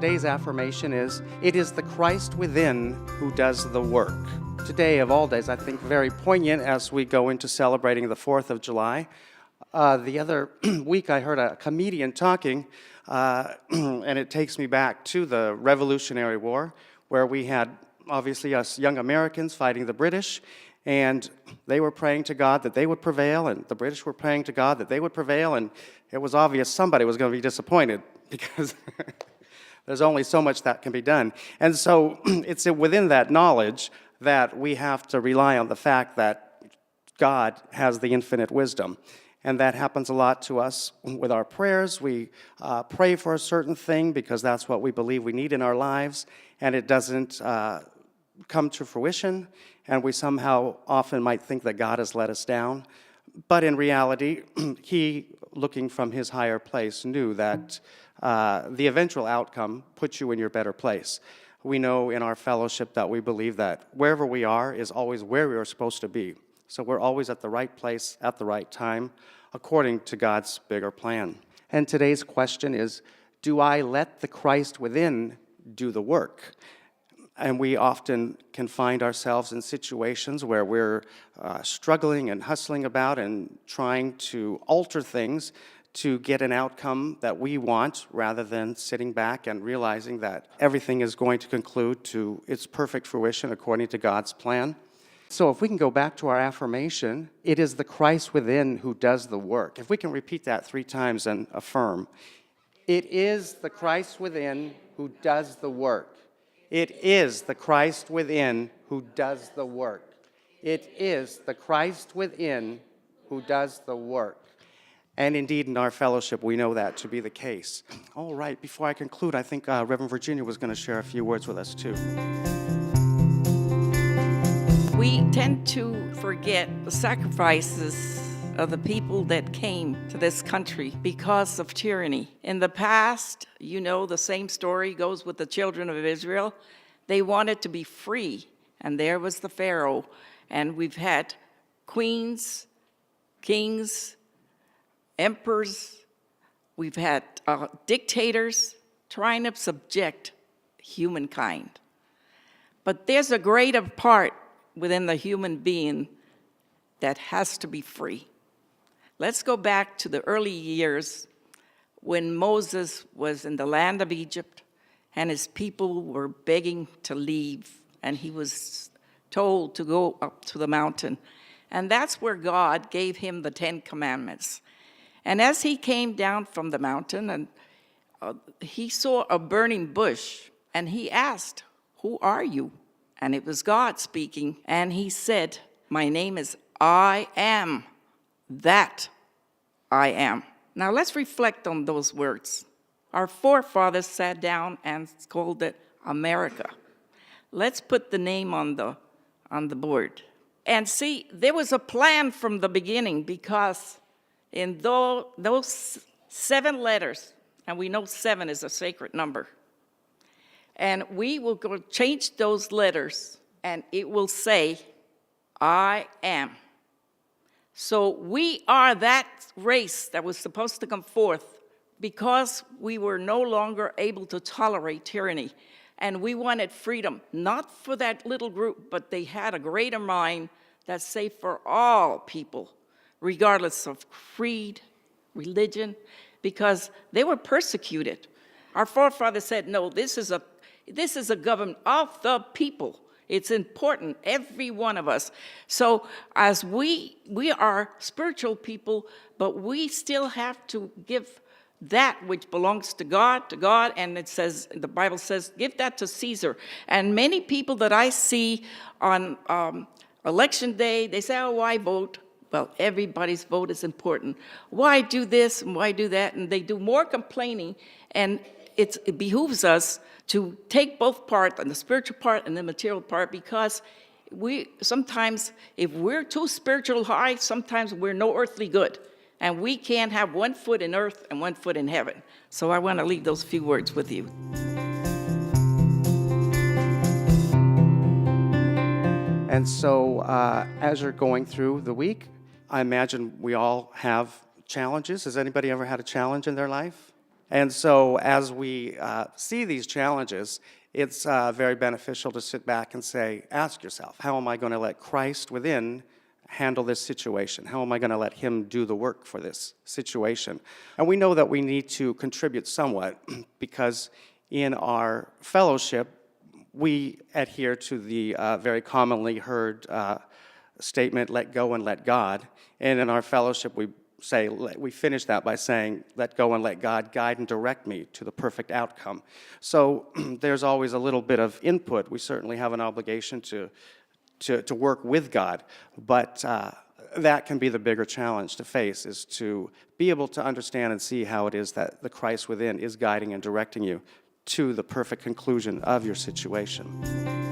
Today's affirmation is, it is the Christ within who does the work. Today, of all days, I think very poignant as we go into celebrating the 4th of July. The other week I heard a comedian talking, and it takes me back to the Revolutionary War, where we had, obviously, us young Americans fighting the British, and they were praying to God that they would prevail, and the British were praying to God that they would prevail, and it was obvious somebody was going to be disappointed, because there's only so much that can be done. And so it's within that knowledge that we have to rely on the fact that God has the infinite wisdom. And that happens a lot to us with our prayers. We pray for a certain thing because that's what we believe we need in our lives, and it doesn't come to fruition, and we somehow often might think that God has let us down. But in reality, he, looking from his higher place, knew that the eventual outcome puts you in your better place. We know in our fellowship that we believe that wherever we are is always where we are supposed to be. So we're always at the right place at the right time, according to God's bigger plan. And today's question is, do I let the Christ within do the work? And we often can find ourselves in situations where we're struggling and hustling about and trying to alter things to get an outcome that we want, rather than sitting back and realizing that everything is going to conclude to its perfect fruition according to God's plan. So if we can go back to our affirmation, it is the Christ within who does the work. If we can repeat that 3 times and affirm, it is the Christ within who does the work. It is the Christ within who does the work. It is the Christ within who does the work. And indeed, in our fellowship, we know that to be the case. All right, before I conclude, I think Reverend Virginia was going to share a few words with us, too. We tend to forget the sacrifices of the people that came to this country because of tyranny. In the past, you know, the same story goes with the children of Israel. They wanted to be free, and there was the Pharaoh. And we've had queens, kings, emperors, we've had dictators trying to subject humankind. But there's a greater part within the human being that has to be free. Let's go back to the early years when Moses was in the land of Egypt and his people were begging to leave, and he was told to go up to the mountain. And that's where God gave him the 10 Commandments. And as he came down from the mountain, and he saw a burning bush, and he asked, "Who are you?" And it was God speaking, and he said, "My name is I am that I am." Now let's reflect on those words. Our forefathers sat down and called it America. Let's put the name on the board. And see, there was a plan from the beginning, because in those 7 letters, and we know 7 is a sacred number, and we will go change those letters, and it will say, I am. So we are that race that was supposed to come forth because we were no longer able to tolerate tyranny. And we wanted freedom, not for that little group, but they had a greater mind that's safe for all people, regardless of creed, religion, because they were persecuted. Our forefathers said, no, this is a government of the people. It's important, every one of us. So as we are spiritual people, but we still have to give that which belongs to God, and it says, the Bible says, give that to Caesar. And many people that I see on election day, they say, oh, why vote? Well, everybody's vote is important. Why do this and why do that? And they do more complaining, and it behooves us to take both part, the spiritual part and the material part, because we sometimes, if we're too spiritual high, sometimes we're no earthly good. And we can't have 1 foot in earth and 1 foot in heaven. So I want to leave those few words with you. And so as you're going through the week, I imagine we all have challenges. Has anybody ever had a challenge in their life? And so as we see these challenges, it's very beneficial to sit back and say, ask yourself, how am I going to let Christ within handle this situation? How am I going to let him do the work for this situation? And we know that we need to contribute somewhat because in our fellowship, we adhere to the very commonly heard statement, let go and let God. And in our fellowship, we finish that by saying, let go and let God guide and direct me to the perfect outcome. So there's always a little bit of input. We certainly have an obligation to work with God, but that can be the bigger challenge to face, is to be able to understand and see how it is that the Christ within is guiding and directing you to the perfect conclusion of your situation.